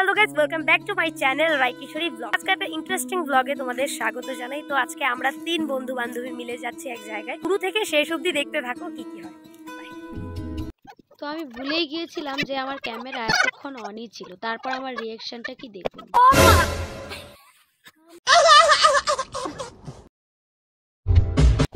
Hello guys, welcome back to my channel Raikishori blog. আজকে একটা interesting ব্লগে তোমাদের স্বাগত জানাই। তো আজকে আমরা 3 বন্ধু বান্ধবী মিলে যাচ্ছি এক জায়গায়। শুরু থেকে শেষ অবধি দেখতে থাকো কি কি হয়। তো আমি ভুলেই গিয়েছিলাম যে আমার ক্যামেরা এতক্ষণ অনই ছিল। তারপর আমার রিঅ্যাকশনটা কি দেখুন।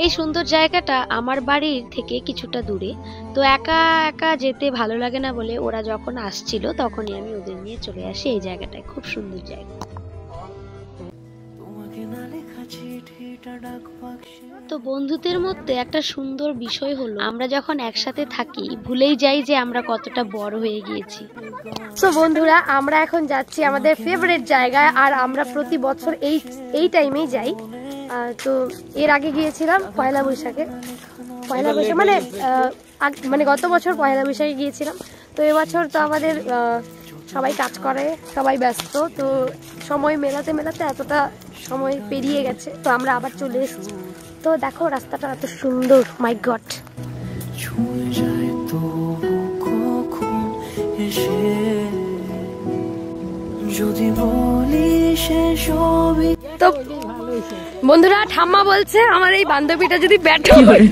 এই সুন্দর জায়গাটা আমার বাড়ির থেকে কিছুটা দূরে। তো একা একা যেতে ভালো লাগে না বলে ওরা যখন আসছিল তখনই আমি ওদের নিয়ে চলে আসি এই জায়গাটায়। খুব সুন্দর জায়গা। তো বন্ধুদের মধ্যে একটা সুন্দর বিষয় হলো আমরা যখন একসাথে থাকি ভুলেই যাই যে আমরা কতটা বড় হয়ে গিয়েছি। তো বন্ধুরা, আমরা এখন যাচ্ছি আমাদের ফেভারিট জায়গায়, আর আমরা প্রতি বছর এই টাইমেই যাই। তো এর আগে গিয়েছিলাম পয়লা বৈশাখে মানে গত বছর পয়লা বৈশাখে গিয়েছিলাম। তো এবছর তো আমাদের সবাই কাজ করে, সবাই ব্যস্ত, তো সময় মেলাতে এতটা সময় পেরিয়ে গেছে। তো আমরা আবার চলে এসেছি। তো দেখো রাস্তাটা এত সুন্দর, মাই গড। তো বন্ধুরা, ঠাম্মা বলছে আমার এই বান্ধবীটা যদি ব্যাটো হয়।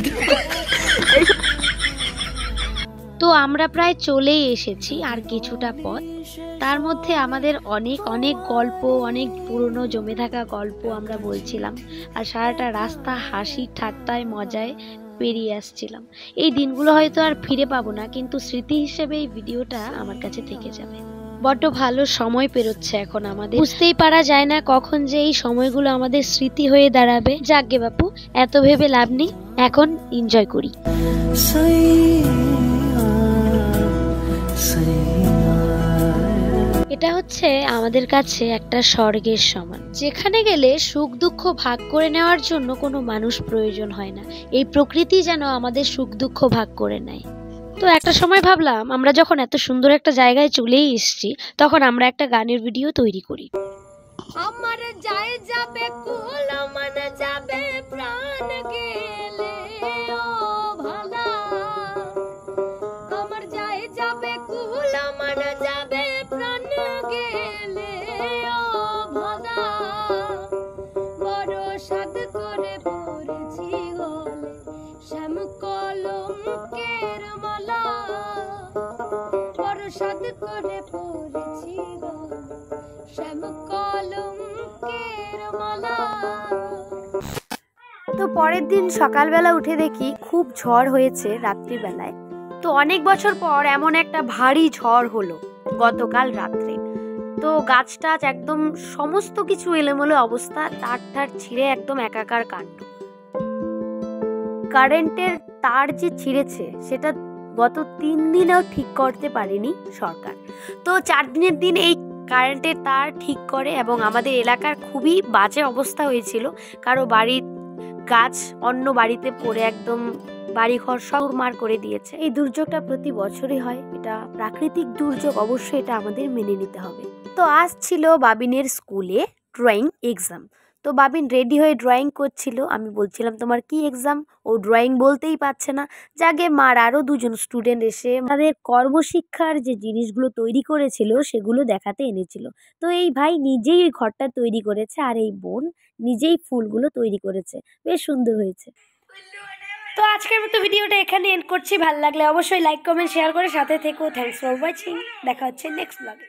তো আমরা প্রায় চলেই এসেছি, আর কিছুটা পথ। তার মধ্যে আমাদের অনেক অনেক গল্প, অনেক পুরনো জমে থাকা গল্প আমরা বলছিলাম, আর সারাটা রাস্তা হাসি ঠাট্টায় মজায় পেরিয়ে আসছিলাম। এই দিনগুলো হয়তো আর ফিরে পাবো না, কিন্তু স্মৃতি হিসেবে এই ভিডিওটা আমার কাছে থেকে যাবে। বড্ড ভালো সময় পেরোচ্ছে এখন আমাদের, বুঝতেই পারা যায় না কখন যে এই সময়গুলো আমাদের স্মৃতি হয়ে দাঁড়াবে। যাকগে বাপু, এত ভেবে লাভ নেই, এখন এনজয় করি। এটা হচ্ছে আমাদের কাছে একটা স্বর্গের সমান, যেখানে গেলে সুখ দুঃখ ভাগ করে নেওয়ার জন্য কোনো মানুষ প্রয়োজন হয় না। এই প্রকৃতি যেন আমাদের সুখ দুঃখ ভাগ করে নেয়। তো একটা সময় ভাবলাম আমরা যখন এত সুন্দর একটা জায়গায় চলেই এসেছি, তখন আমরা একটা গানের ভিডিও তৈরি করি। আমার যায় যাবে কুল মন যাবে প্রাণ গেলে ও ভালা, আমার যায় যাবে কুল মন যাবে প্রাণ গেলে ও ভালা, বড় সাদ করে পড়েছি গলে শ্যাম কলঙ্কের মালা, বড় সাদ করে পড়েছি গলে শ্যাম কলঙ্কের মালা। তো পরের দিন সকালবেলা উঠে দেখি খুব ঝড় হয়েছে রাত্রিবেলায়। তো অনেক বছর পর এমন একটা ভারী ঝড় হলো গতকাল রাত্রে। তো গাছ টাছ একদম সমস্ত কিছু এলোমেলো অবস্থা, তার ছিঁড়ে একদম একাকার কাণ্ড। কারেন্টের তার যে ছিঁড়েছে সেটা গত 3 দিনেও ঠিক করতে পারেনি সরকার। তো 4 দিনের দিন এই কারেন্টের তার ঠিক করে, এবং আমাদের এলাকার খুবই বাজে অবস্থা হয়েছিল। কারো বাড়ির গাছ অন্য বাড়িতে পড়ে একদম বাড়িঘর সরমার করে দিয়েছে। এই দুর্যোগটা প্রতি বছরই হয়, এটা প্রাকৃতিক দুর্যোগ, অবশ্যই এটা আমাদের মেনে নিতে হবে। তো আজ ছিল বাবিনের স্কুলে ড্রয়িং এক্সাম। তো বাবিন রেডি হয়ে ড্রয়িং করছিল। আমি বলছিলাম তোমার কি এক্সাম? ও ড্রয়িং বলতেই পারছে না। যাকে মার আরো 2জন স্টুডেন্ট এসে তাদের কর্মশিক্ষার যে জিনিসগুলো তৈরি করেছিল সেগুলো দেখাতে এনেছিল। তো এই ভাই নিজেই ওই ঘরটা তৈরি করেছে, আর এই বোন নিজেই ফুলগুলো তৈরি করেছে। বেশ সুন্দর হয়েছে। তো আজকের মতো ভিডিওটা এখানে এন্ড করছি। ভালো লাগলে অবশ্যই লাইক কমেন্ট শেয়ার করে সাথে থেকো। Thanks for watching. দেখা হচ্ছে নেক্সট ব্লগে।